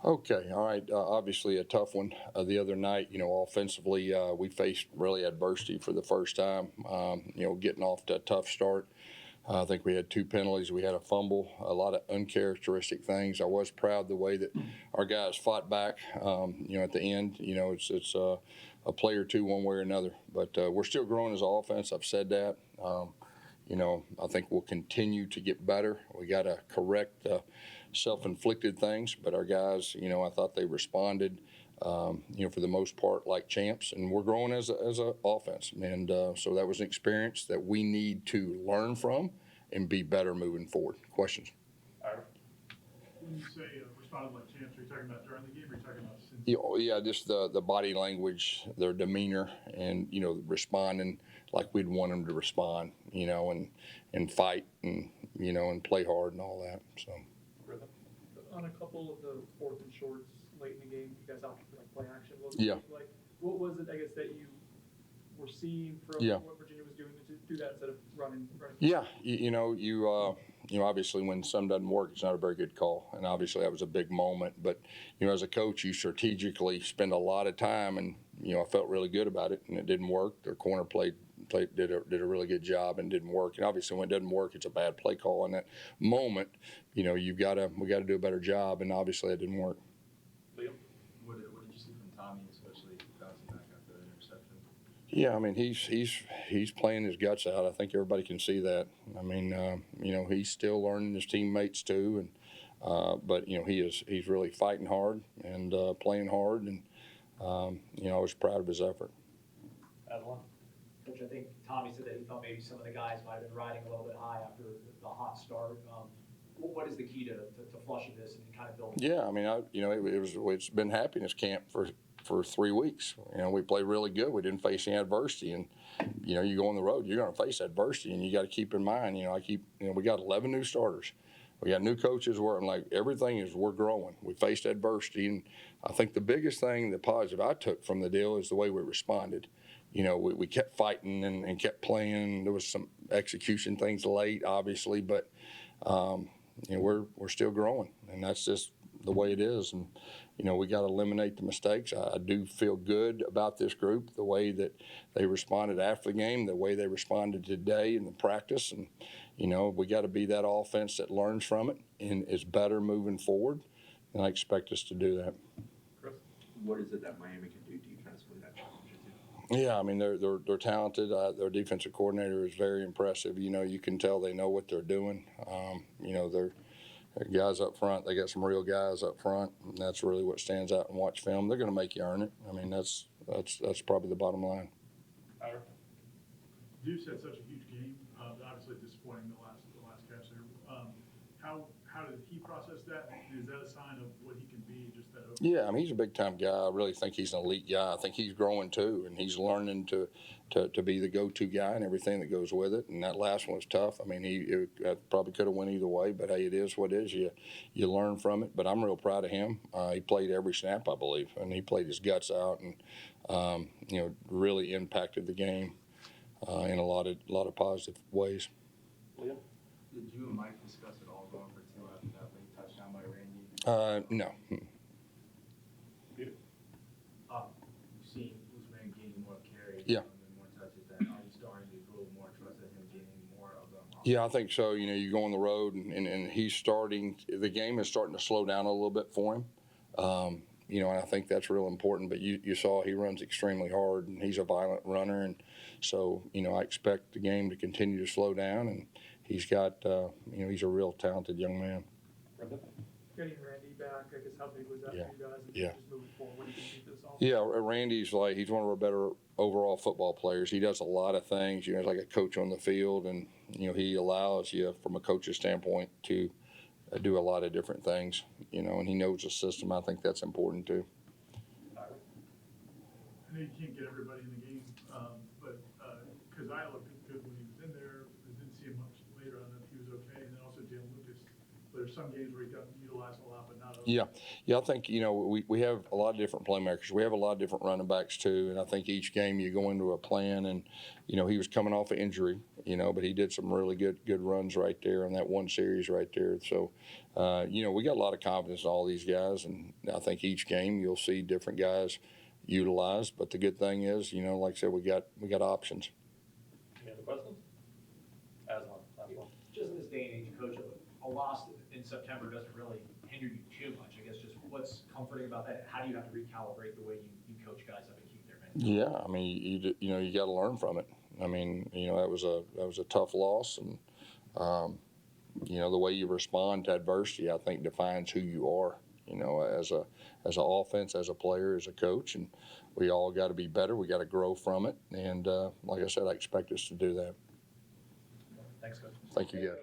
Okay, all right. Obviously, a tough one the other night. Offensively, we faced really adversity for the first time. Getting off to a tough start. I think we had two penalties. We had a fumble, a lot of uncharacteristic things. I was proud the way that our guys fought back. At the end, it's a play or two one way or another. But we're still growing as an offense. I've said that. I think we'll continue to get better. We got to correct self-inflicted things, but our guys, I thought they responded, for the most part like champs, and we're growing as a offense. And so that was an experience that we need to learn from and be better moving forward. Questions? When you say responded like champs, are you talking about during the game or are you talking about since? Yeah, just the body language, their demeanor, and responding like we'd want them to respond, and fight and play hard and all that. So. On a couple of the fourth and shorts late in the game, you guys opted for play action. Yeah. What was it, I guess, that you were seeing from what Virginia was doing to do that instead of running? Yeah, obviously when some doesn't work, it's not a very good call, and obviously that was a big moment. But as a coach, you strategically spend a lot of time, and I felt really good about it, and it didn't work. Their corner did a really good job and didn't work. And obviously when it doesn't work, it's a bad play call in that moment. We got to do a better job, and obviously it didn't work. Liam, what did you see from Tommy, especially bouncing back after the interception? Yeah, I mean he's playing his guts out. I think everybody can see that. I mean, he's still learning his teammates too, and but he's really fighting hard and playing hard, and I was proud of his effort. Coach, I think Tommy said that he thought maybe some of the guys might have been riding a little bit high after the hot start. What is the key to flushing this and kind of building? Yeah, I mean, it's been happiness camp for 3 weeks. We played really good. We didn't face any adversity, and you go on the road, you're going to face adversity, and you got to keep in mind. We got 11 new starters. We got new coaches. We're growing. We faced adversity, and I think the biggest thing, the positive I took from the deal is the way we responded. We kept fighting and kept playing. There was some execution things late, obviously, but we're still growing, and that's just the way it is. And we got to eliminate the mistakes. I do feel good about this group, the way that they responded after the game, the way they responded today in the practice, and we got to be that offense that learns from it and is better moving forward. And I expect us to do that. Chris, what is it that Miami can do defensively that challenges you? Yeah, I mean they're talented. Their defensive coordinator is very impressive. You can tell they know what they're doing. They're guys up front. They got some real guys up front, and that's really what stands out and watch film. They're going to make you earn it. I mean that's probably the bottom line. Deuce had such a huge game. Obviously disappointing the last catch there. How did he process that? Is that a sign of what he can be? Just that. Yeah, I mean he's a big time guy. I really think he's an elite guy. I think he's growing too, and he's learning to be the go-to guy and everything that goes with it. And that last one was tough. I mean he probably could have went either way, but hey, it is what it is. You learn from it. But I'm real proud of him. He played every snap, I believe, and he played his guts out, and really impacted the game in a lot of positive ways. William, did you and Mike discuss it all going for two after that late touchdown by Randy? No. You've seen Usman gaining more carries Yeah. and more touches. Are you starting to grow more trust in him gaining more of them? Yeah, I think so. You go on the road, and he's starting. The game is starting to slow down a little bit for him. And I think that's real important. But you saw he runs extremely hard, and he's a violent runner, and so I expect the game to continue to slow down. And he's got he's a real talented young man. Getting Randy back, I guess, how big was that for you guys? And Yeah. just moving forward, what do you think this all? Yeah, Randy's he's one of our better overall football players. He does a lot of things. He's like a coach on the field, and he allows you, from a coach's standpoint, to do a lot of different things. And he knows the system. I think that's important too. I know you can't get everybody in the game, but Kazai looked good when he was in there. I didn't see him much later. I don't know if he was okay. And then also Jalen Lucas. There's some games where he got utilized a lot, but not others. Yeah, I think, we have a lot of different playmakers. We have a lot of different running backs too, and I think each game you go into a plan and, he was coming off an injury, but he did some really good runs right there on that one series right there. So, we got a lot of confidence in all these guys, and I think each game you'll see different guys utilized, but the good thing is, like I said, we got options. Any other questions? Aslan, last one. Just in this day and age, Coach, a loss in September doesn't really hinder you too much. I guess just what's comforting about that? How do you have to recalibrate the way you coach guys up and keep their mental? Yeah, I mean, you got to learn from it. I mean, that was a tough loss, and the way you respond to adversity, I think, defines who you are. As an offense, as a player, as a coach, and we all got to be better. We got to grow from it, and like I said, I expect us to do that. Thanks, Coach. Thank you, guys.